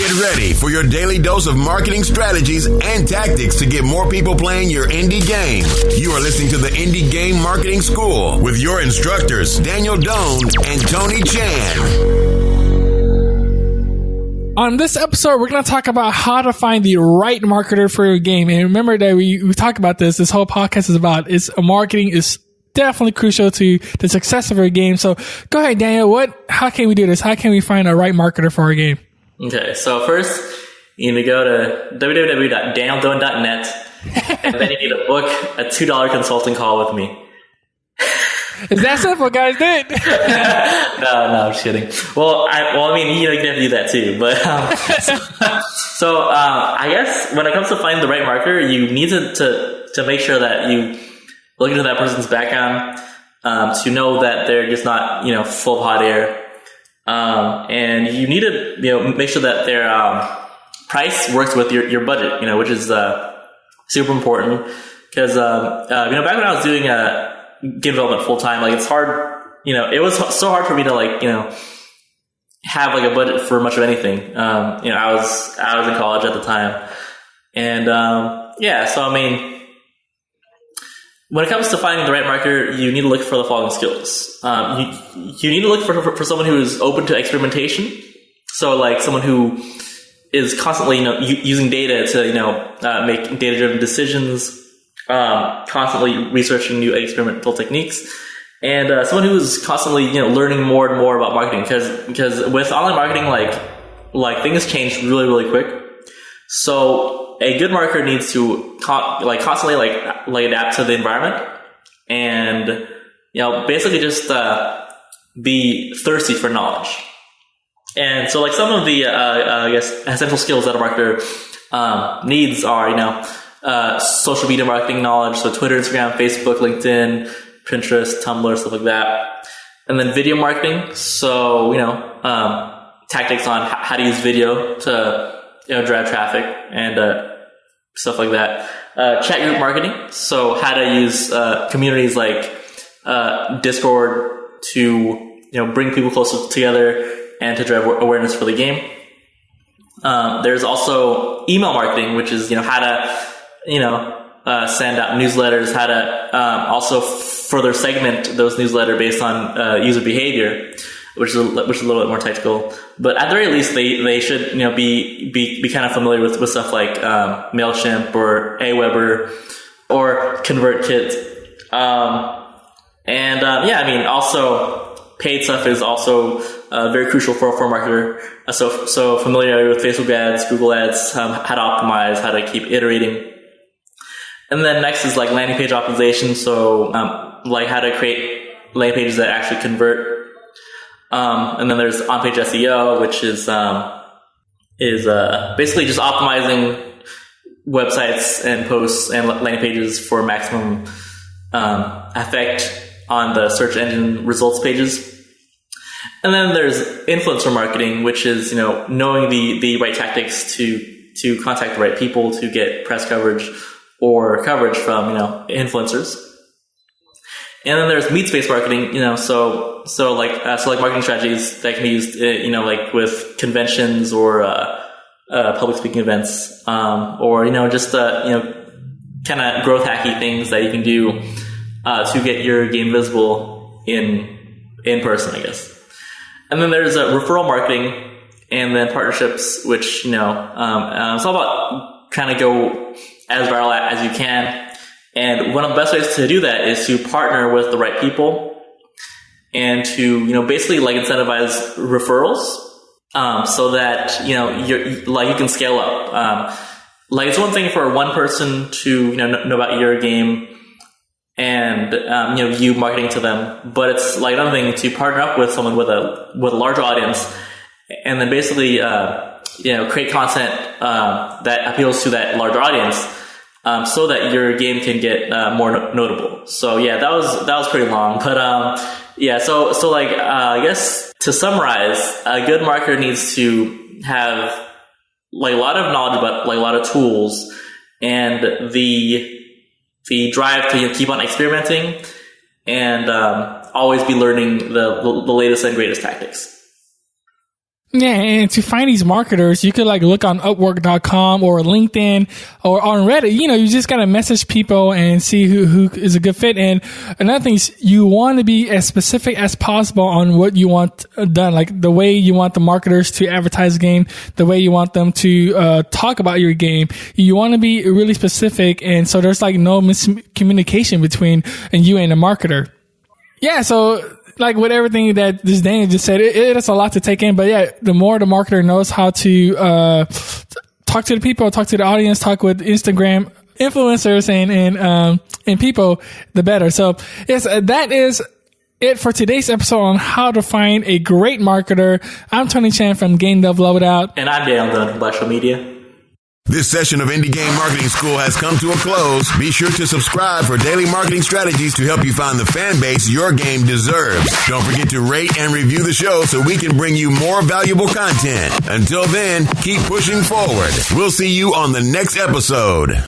Get ready for your daily dose of marketing strategies and tactics to get more people playing your indie game. You are listening to the Indie Game Marketing School with your instructors, Daniel Doan and Tony Chan. On this episode, we're going to talk about how to find the right marketer for your game. And remember that we talk about this whole podcast is about marketing is definitely crucial to the success of our game. So go ahead, Daniel. How can we do this? How can we find a right marketer for our game? Okay, so first you need to go to www.danieldoan.net and then you need to book a $2 consulting call with me. Is that simple, guys? Do it. No, I'm just kidding. Well, I mean, you can have to do that too. But I guess when it comes to finding the right marketer, you need to make sure that you look into that person's background to know that they're just not full of hot air, and you need to make sure that their price works with your budget, which is super important because back when I was doing game development full time, it's hard. It was so hard for me to have a budget for much of anything. I was in college at the time, and so I mean. When it comes to finding the right marketer, you need to look for the following skills. You need to look for someone who is open to experimentation. So, someone who is constantly, using data to, make data-driven decisions, constantly researching new experimental techniques, and someone who is constantly, learning more and more about marketing. Because with online marketing, things change really, really quick. So a good marketer needs to constantly adapt to the environment and basically just be thirsty for knowledge. And so some of the I guess essential skills that a marketer needs are social media marketing knowledge, so Twitter, Instagram, Facebook, LinkedIn, Pinterest, Tumblr, stuff like that. And then video marketing, so tactics on how to use video to drive traffic and stuff like that. Chat group marketing, so how to use communities like Discord to bring people closer together and to drive awareness for the game. There's also email marketing, which is how to send out newsletters, how to also further segment those newsletters based on user behavior, which is a little bit more technical. But at the very least, they should be kind of familiar with stuff like MailChimp or Aweber or ConvertKit. Also paid stuff is also very crucial for a marketer. So familiarity with Facebook ads, Google ads, how to optimize, how to keep iterating. And then next is landing page optimization. So how to create landing pages that actually convert. And then there's on-page SEO, which is basically just optimizing websites and posts and landing pages for maximum effect on the search engine results pages. And then there's influencer marketing, which is knowing the right tactics to contact the right people to get press coverage or coverage from influencers. And then there's meat-based marketing, so marketing strategies that can be used, with conventions or public speaking events, or just kind of growth hacky things that you can do to get your game visible in person, I guess. And then there's referral marketing, and then partnerships, which it's all about trying to go as viral as you can. And one of the best ways to do that is to partner with the right people and to, basically incentivize referrals, so that, you can scale up. It's one thing for one person to, know about your game and, you marketing to them, but it's another thing to partner up with someone with a large audience and then basically, create content, that appeals to that larger audience. So that your game can get more notable. So yeah, that was pretty long, but so I guess to summarize, a good marketer needs to have a lot of knowledge about a lot of tools and the drive to keep on experimenting and always be learning the latest and greatest tactics. Yeah, and to find these marketers, you could like look on Upwork.com or LinkedIn or on Reddit. You know, you just gotta message people and see who is a good fit. And another thing is you want to be as specific as possible on what you want done, like the way you want the marketers to advertise the game, the way you want them to talk about your game. You want to be really specific, and so there's like no miscommunication between you and the marketer. Yeah, so like with everything that this Daniel just said, it is a lot to take in. But yeah, the more the marketer knows how to talk to the people, talk to the audience, talk with Instagram influencers and people, the better. So yes, that is it for today's episode on how to find a great marketer. I'm Tony Chan from Game Dev Loadout. And I'm Daniel Dunn from Black Show Media. This session of Indie Game Marketing School has come to a close. Be sure to subscribe for daily marketing strategies to help you find the fan base your game deserves. Don't forget to rate and review the show so we can bring you more valuable content. Until then, keep pushing forward. We'll see you on the next episode.